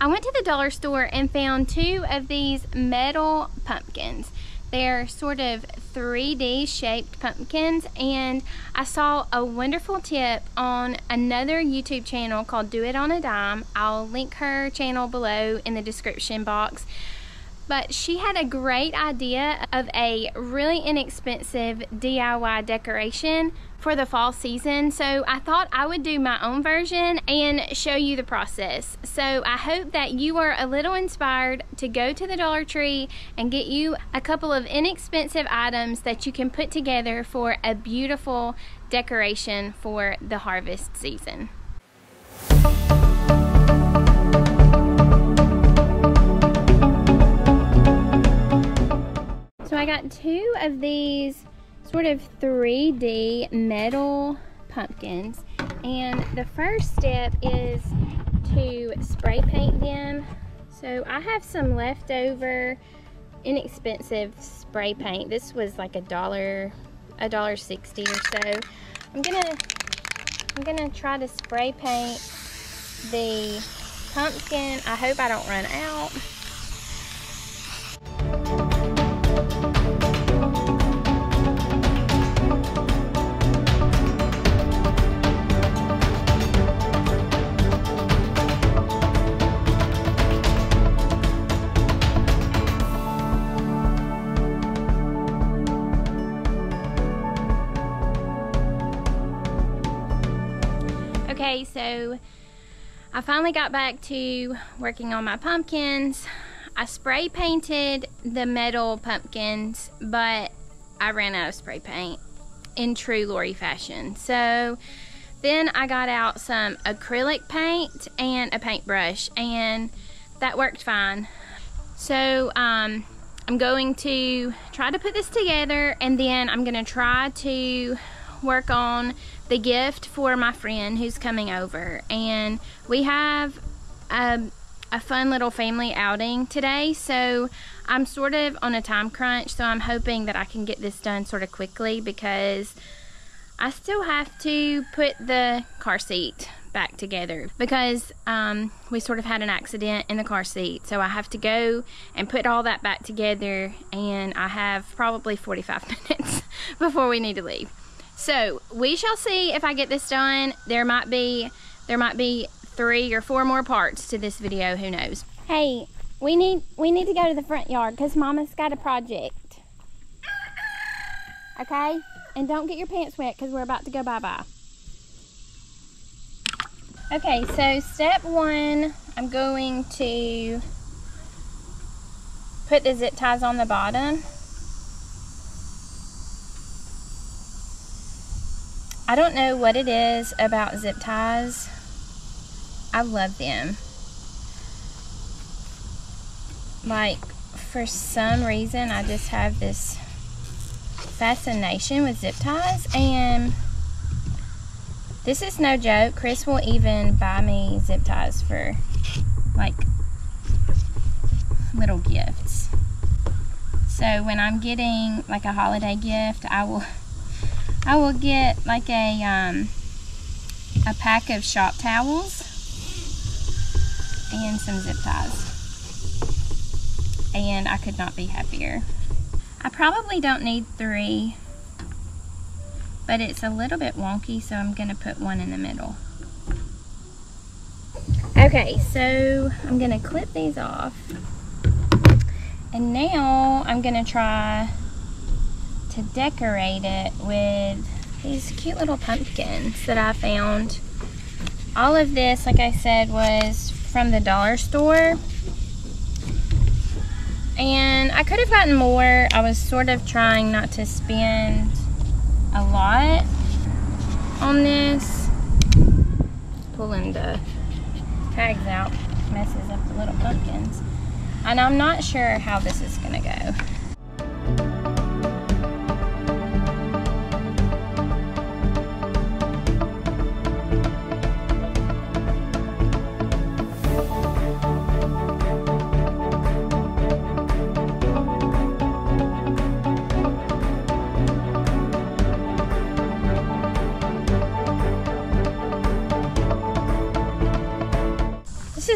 I went to the dollar store and found 2 of these metal pumpkins. They're sort of 3D shaped pumpkins, and I saw a wonderful tip on another YouTube channel called Do It on a Dime. I'll link her channel below in the description box. But she had a great idea of a really inexpensive DIY decoration for the fall season. So I thought I would do my own version and show you the process. So I hope that you are a little inspired to go to the Dollar Tree and get you a couple of inexpensive items that you can put together for a beautiful decoration for the harvest season. So I got 2 of these sort of 3D metal pumpkins, and the first step is to spray paint them. So I have some leftover inexpensive spray paint. This was like $1.60 or so. I'm gonna try to spray paint the pumpkin. I hope I don't run out. Okay, so I finally got back to working on my pumpkins. I spray painted the metal pumpkins, but I ran out of spray paint in true Lori fashion. So then I got out some acrylic paint and a paintbrush, and that worked fine. So I'm going to try to put this together, and then I'm going to try to work on the gift for my friend who's coming over. And we have a fun little family outing today, so I'm sort of on a time crunch, so I'm hoping that I can get this done sort of quickly, because I still have to put the car seat back together, because we sort of had an accident in the car seat, so I have to go and put all that back together, and I have probably 45 minutes before we need to leave. So we shall see if I get this done. There might be 3 or 4 more parts to this video, who knows. Hey, we need to go to the front yard because Mama's got a project. Okay? And don't get your pants wet because we're about to go bye-bye. Okay, so step 1, I'm going to put the zip ties on the bottom. I don't know what it is about zip ties. I love them. Like, for some reason, I just have this fascination with zip ties, and this is no joke. Chris will even buy me zip ties for, like, little gifts. So when I'm getting, like, a holiday gift, I will get like a pack of shop towels and some zip ties, and I could not be happier. I probably don't need 3, but it's a little bit wonky, so I'm gonna put 1 in the middle. Okay, so I'm gonna clip these off, and now I'm gonna try to decorate it with these cute little pumpkins that I found. All of this, like I said, was from the dollar store, and I could have gotten more. I was sort of trying not to spend a lot on this. Pulling the tags out messes up the little pumpkins, and I'm not sure how this is gonna go.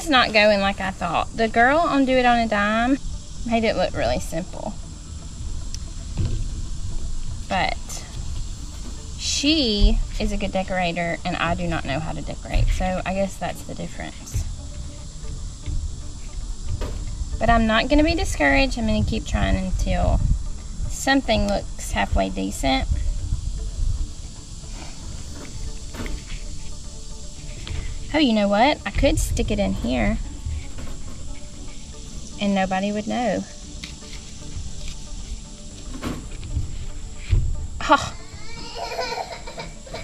is not going like I thought. The girl on Do It on a Dime made it look really simple. But she is a good decorator and I do not know how to decorate. So I guess that's the difference. But I'm not going to be discouraged. I'm going to keep trying until something looks halfway decent. Oh, you know what? I could stick it in here and nobody would know. Oh.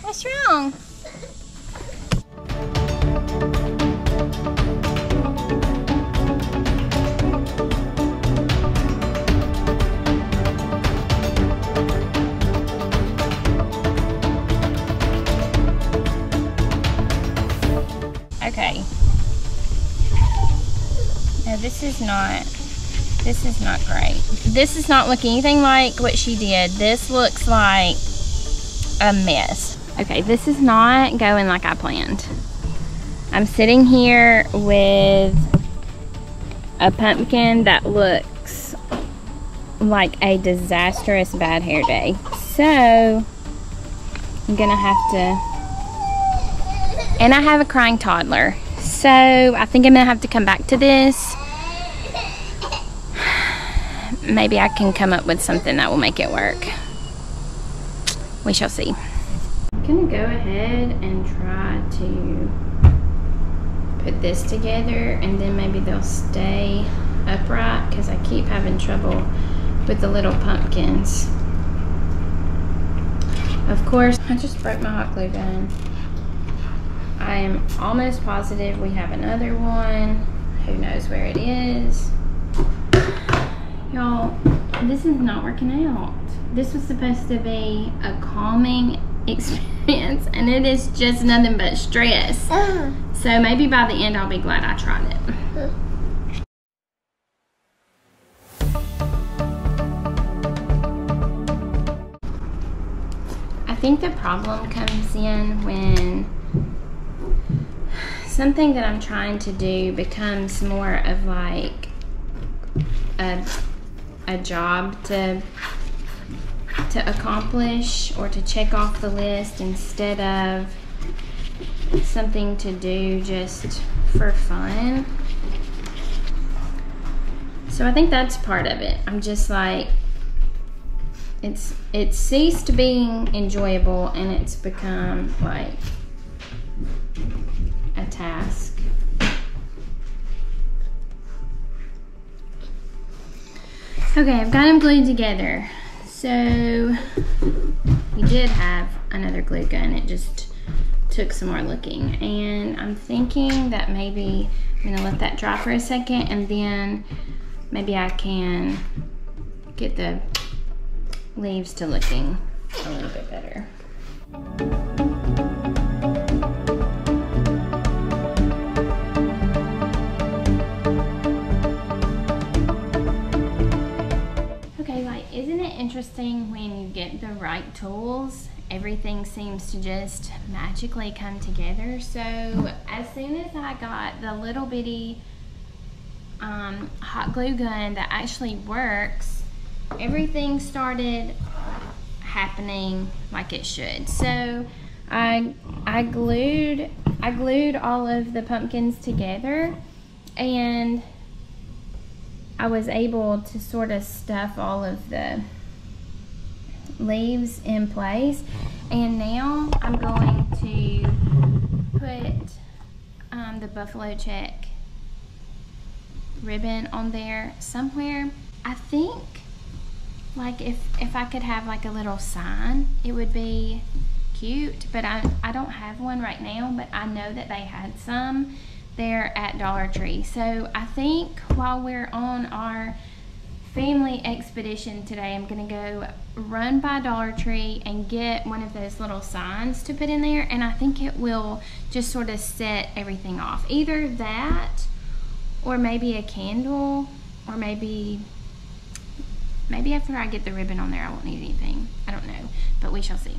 What's wrong? Okay. No, this is not great. This is not looking anything like what she did. This looks like a mess. Okay, this is not going like I planned. I'm sitting here with a pumpkin that looks like a disastrous bad hair day. So, I'm gonna have to... And I have a crying toddler. So, I think I'm gonna have to come back to this. Maybe I can come up with something that will make it work. We shall see. I'm gonna go ahead and try to put this together and then maybe they'll stay upright because I keep having trouble with the little pumpkins. Of course, I just broke my hot glue gun. I am almost positive we have another one. Who knows where it is? Y'all, this is not working out. This was supposed to be a calming experience and it is just nothing but stress. So maybe by the end I'll be glad I tried it. I think the problem comes in when something that I'm trying to do becomes more of like a job to accomplish or to check off the list instead of something to do just for fun. So I think that's part of it. I'm just like, it's ceased being enjoyable and it's become like a task. Okay, I've got them glued together. So we did have another glue gun. It just took some more looking. And I'm thinking that maybe I'm gonna let that dry for a second and then maybe I can get the leaves to looking a little bit better. Isn't it interesting when you get the right tools, everything seems to just magically come together? So as soon as I got the little bitty hot glue gun that actually works, everything started happening like it should. So I glued all of the pumpkins together and I was able to sort of stuff all of the leaves in place. And now I'm going to put the buffalo check ribbon on there somewhere. I think like if I could have like a little sign, it would be cute, but I don't have one right now, but I know that they had some there at Dollar Tree. So I think while we're on our family expedition today, I'm gonna go run by Dollar Tree and get one of those little signs to put in there, and I think it will just sort of set everything off. Either that or maybe a candle, or maybe after I get the ribbon on there I won't need anything. I don't know, but we shall see.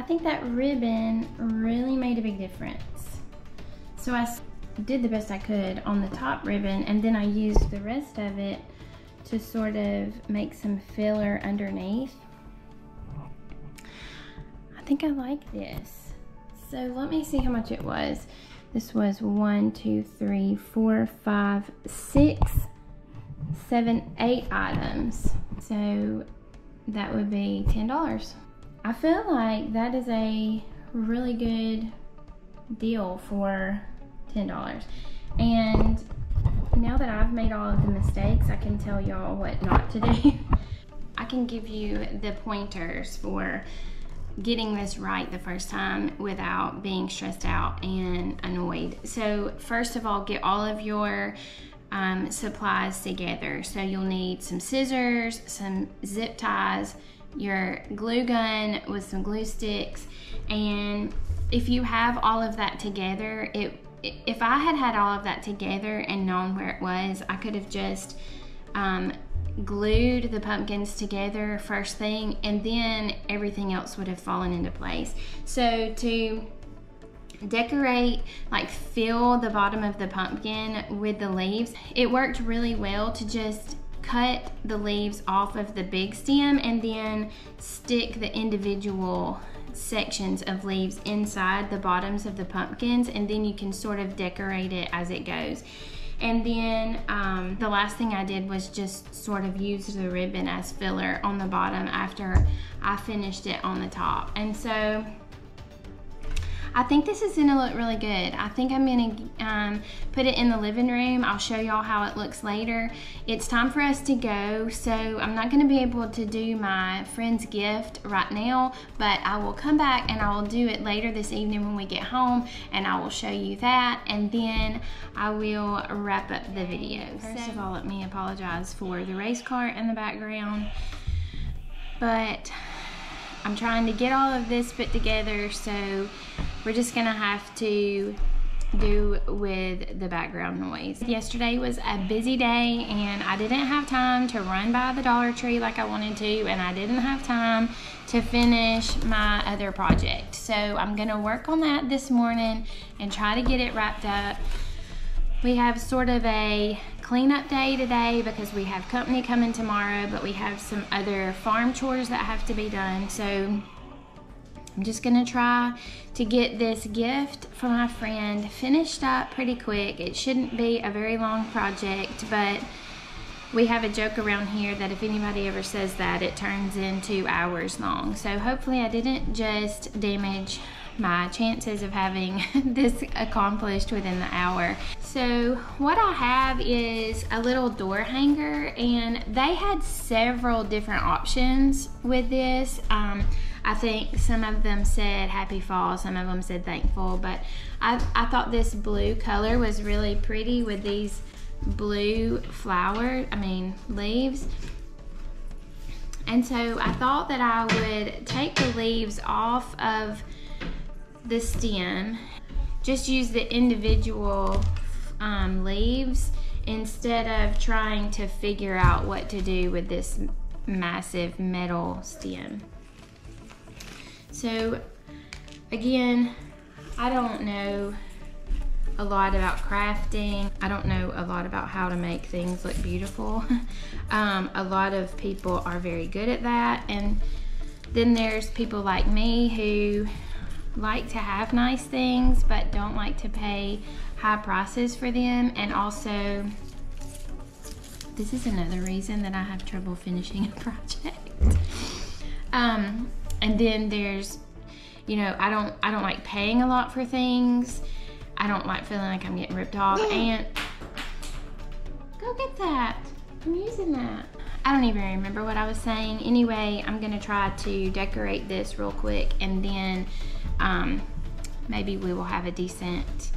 think that ribbon really made a big difference. So I did the best I could on the top ribbon, and then I used the rest of it to sort of make some filler underneath. I think I like this. So let me see how much it was. This was 1, 2, 3, 4, 5, 6, 7, 8 items. So that would be $10. I feel like that is a really good deal for $10. And now that I've made all of the mistakes, I can tell y'all what not to do. I can give you the pointers for getting this right the first time without being stressed out and annoyed. So first of all, get all of your supplies together. So you'll need some scissors, some zip ties, your glue gun with some glue sticks, and if you have all of that together, if I had all of that together and known where it was, I could have just glued the pumpkins together first thing, and then everything else would have fallen into place. So to decorate, like fill the bottom of the pumpkin with the leaves, it worked really well to just cut the leaves off of the big stem and then stick the individual sections of leaves inside the bottoms of the pumpkins, and then you can sort of decorate it as it goes. And then the last thing I did was just sort of use the ribbon as filler on the bottom after I finished it on the top. And so I think this is gonna look really good. I think I'm gonna put it in the living room. I'll show y'all how it looks later. It's time for us to go, so I'm not gonna be able to do my friend's gift right now, but I will come back and I will do it later this evening when we get home, and I will show you that, and then I will wrap up the video. First of all, let me apologize for the race car in the background, but I'm trying to get all of this put together, so we're just gonna have to do with the background noise. Yesterday was a busy day, and I didn't have time to run by the Dollar Tree like I wanted to, and I didn't have time to finish my other project. So I'm gonna work on that this morning and try to get it wrapped up. We have sort of a cleanup day today because we have company coming tomorrow, but we have some other farm chores that have to be done. So I'm just gonna try to get this gift for my friend finished up pretty quick. It shouldn't be a very long project, but we have a joke around here that if anybody ever says that, it turns into hours long. So hopefully I didn't just damage my chances of having this accomplished within the hour. So what I have is a little door hanger, and they had several different options with this. I think some of them said happy fall, some of them said thankful, but I thought this blue color was really pretty with these blue leaves. And so I thought that I would take the leaves off of the stem, just use the individual leaves instead of trying to figure out what to do with this massive metal stem. So again, I don't know a lot about crafting. I don't know a lot about how to make things look beautiful. A lot of people are very good at that, and then there's people like me who like to have nice things but don't like to pay high prices for them. And also, this is another reason that I have trouble finishing a project. And then there's, you know, I don't like paying a lot for things. I don't like feeling like I'm getting ripped off. And go get that. I'm using that. I don't even remember what I was saying. Anyway, I'm gonna try to decorate this real quick, and then maybe we will have a decent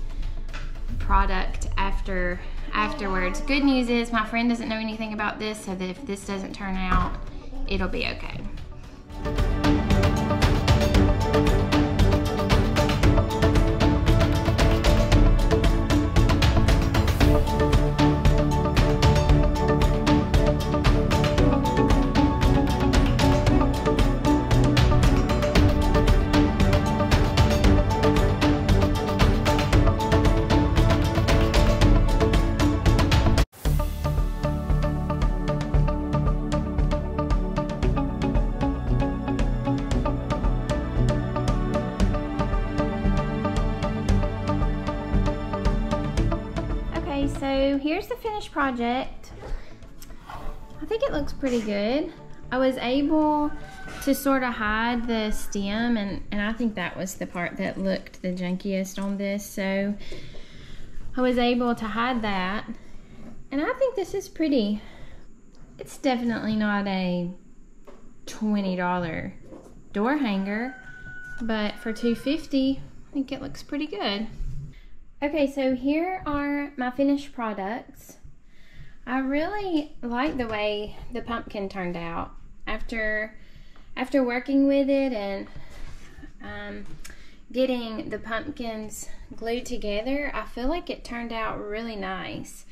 product afterwards. Good news is my friend doesn't know anything about this, so that if this doesn't turn out, it'll be okay. here's the finished project. I think it looks pretty good. I was able to sort of hide the stem, and I think that was the part that looked the junkiest on this, so I was able to hide that. And I think this is pretty. It's definitely not a $20 door hanger, but for $2.50, I think it looks pretty good. Okay, so here are my finished products. I really like the way the pumpkin turned out. After working with it and getting the pumpkins glued together, I feel like it turned out really nice.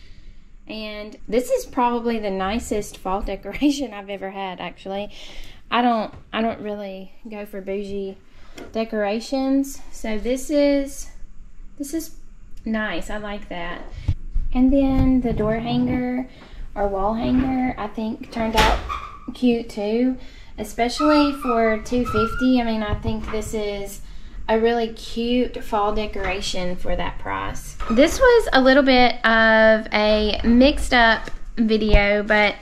And this is probably the nicest fall decoration I've ever had, actually. I don't really go for bougie decorations, so this is nice. I like that. And then the door hanger or wall hanger, I think turned out cute too, especially for $2.50. I mean, I think this is a really cute fall decoration for that price. This was a little bit of a mixed up video, but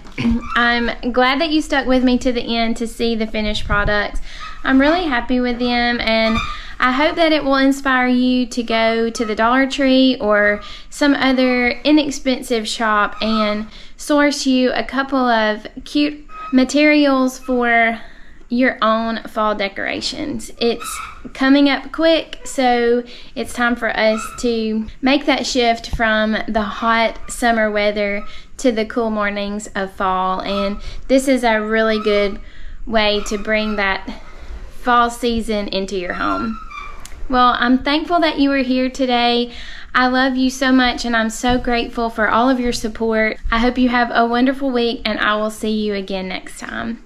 I'm glad that you stuck with me to the end to see the finished products. I'm really happy with them, and I hope that it will inspire you to go to the Dollar Tree or some other inexpensive shop and source you a couple of cute materials for your own fall decorations. It's coming up quick, so it's time for us to make that shift from the hot summer weather to the cool mornings of fall, and this is a really good way to bring that fall season into your home. Well, I'm thankful that you were here today. I love you so much, and I'm so grateful for all of your support. I hope you have a wonderful week, and I will see you again next time.